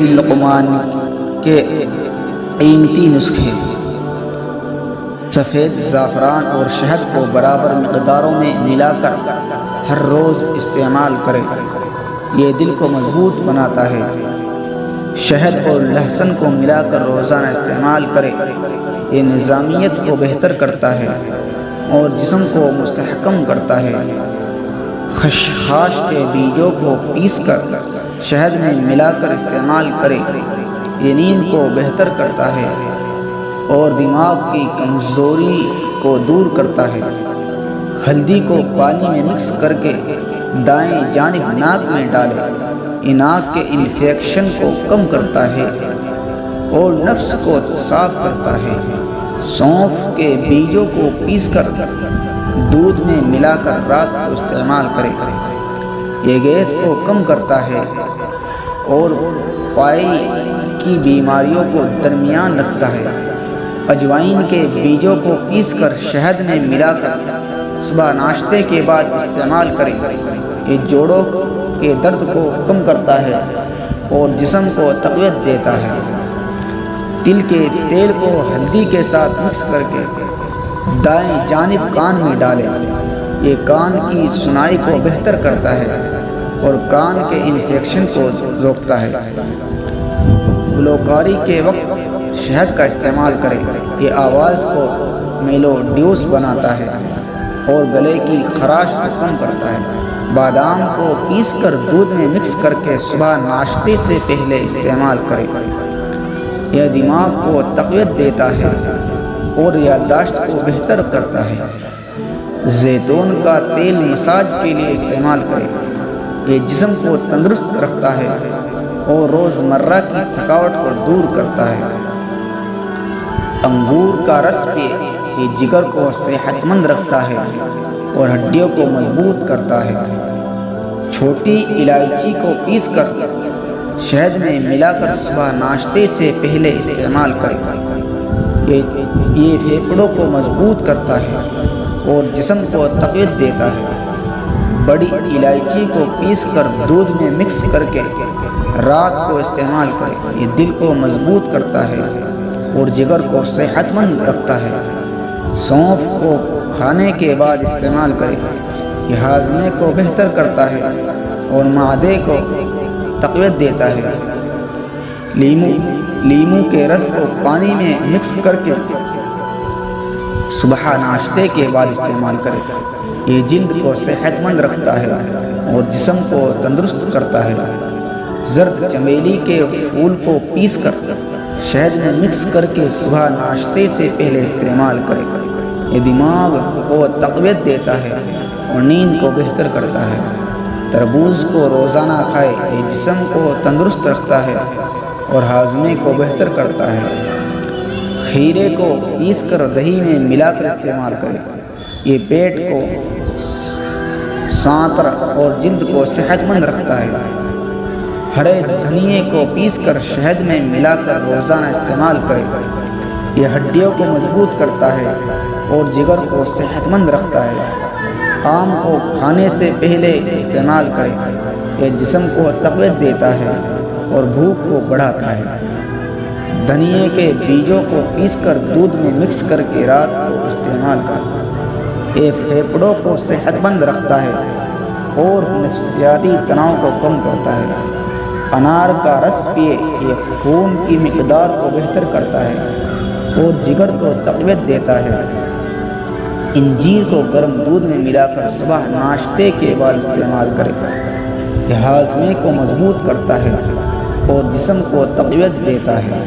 لقمان کے قیمتی نسخے۔ سفید زعفران اور شہد کو برابر مقداروں میں ملا کر ہر روز استعمال کریں، یہ دل کو مضبوط بناتا ہے۔ شہد اور لہسن کو ملا کر روزانہ استعمال کریں، یہ نظامیت کو بہتر کرتا ہے اور جسم کو مستحکم کرتا ہے۔ خشخاش کے بیجوں کو پیس کر شہد میں ملا کر استعمال کریں، یہ نیند کو بہتر کرتا ہے اور دماغ کی کمزوری کو دور کرتا ہے۔ ہلدی کو پانی میں مکس کر کے دائیں جانب ناک میں ڈالیں، یہ ناک کے انفیکشن کو کم کرتا ہے اور نفس کو صاف کرتا ہے۔ سونف کے بیجوں کو پیس کر دودھ میں ملا کر رات کو استعمال کریں، یہ گیس کو کم کرتا ہے اور پائی کی بیماریوں کو درمیان رکھتا ہے۔ اجوائن کے بیجوں کو پیس کر شہد میں ملا کر صبح ناشتے کے بعد استعمال کریں، یہ جوڑوں کے درد کو کم کرتا ہے اور جسم کو تقویت دیتا ہے۔ تل کے تیل کو ہلدی کے ساتھ مکس کر کے دائیں جانب کان میں ڈالیں، یہ کان کی سنائی کو بہتر کرتا ہے اور کان کے انفیکشن کو روکتا ہے۔ گلوکاری کے وقت شہد کا استعمال کریں، یہ آواز کو میلوڈیوس بناتا ہے اور گلے کی خراش کو کم کرتا ہے۔ بادام کو پیس کر دودھ میں مکس کر کے صبح ناشتے سے پہلے استعمال کریں، یہ دماغ کو تقویت دیتا ہے اور یادداشت کو بہتر کرتا ہے۔ زیتون کا تیل مساج کے لیے استعمال کریں، یہ جسم کو تندرست رکھتا ہے اور روزمرہ کی تھکاوٹ کو دور کرتا ہے۔ انگور کا رس پیئے، یہ جگر کو صحت مند رکھتا ہے اور ہڈیوں کو مضبوط کرتا ہے۔ چھوٹی الائچی کو پیس کر شہد میں ملا کر صبح ناشتے سے پہلے استعمال کریں، یہ پھیپھڑوں کو مضبوط کرتا ہے اور جسم کو تقویت دیتا ہے۔ بڑی الائچی کو پیس کر دودھ میں مکس کر کے رات کو استعمال کریں، یہ دل کو مضبوط کرتا ہے اور جگر کو صحت مند رکھتا ہے۔ سونف کو کھانے کے بعد استعمال کریں، یہ ہاضمے کو بہتر کرتا ہے اور معدے کو تقویت دیتا ہے۔ لیمو کے رس کو پانی میں مکس کر کے صبح ناشتے کے بعد استعمال کریں، یہ جلد کو صحت مند رکھتا ہے اور جسم کو تندرست کرتا ہے۔ زرد چمیلی کے پھول کو پیس کر شہد میں مکس کر کے صبح ناشتے سے پہلے استعمال کریں، یہ دماغ کو تقویت دیتا ہے اور نیند کو بہتر کرتا ہے۔ تربوز کو روزانہ کھائے، یہ جسم کو تندرست رکھتا ہے اور ہاضمے کو بہتر کرتا ہے۔ کھیرے کو پیس کر دہی میں ملا کر استعمال کریں، یہ پیٹ کو سانتر اور جلد کو صحت مند رکھتا ہے۔ ہرے دھنیے کو پیس کر شہد میں ملا کر روزانہ استعمال کریں، یہ ہڈیوں کو مضبوط کرتا ہے اور جگر کو صحت مند رکھتا ہے۔ آم کو کھانے سے پہلے استعمال کریں، یہ جسم کو تقویت دیتا ہے اور بھوک کو بڑھاتا ہے۔ دھنیے کے بیجوں کو پیس کر دودھ میں مکس کر کے رات کو استعمال کریں، یہ پھیپھڑوں کو صحت مند رکھتا ہے اور نفسیاتی تناؤ کو کم کرتا ہے۔ انار کا رس پیئے، یہ خون کی مقدار کو بہتر کرتا ہے اور جگر کو تقویت دیتا ہے۔ انجیر کو گرم دودھ میں ملا کر صبح ناشتے کے بعد استعمال کریں، یہ ہاضمے کو مضبوط کرتا ہے اور جسم کو تقویت دیتا ہے۔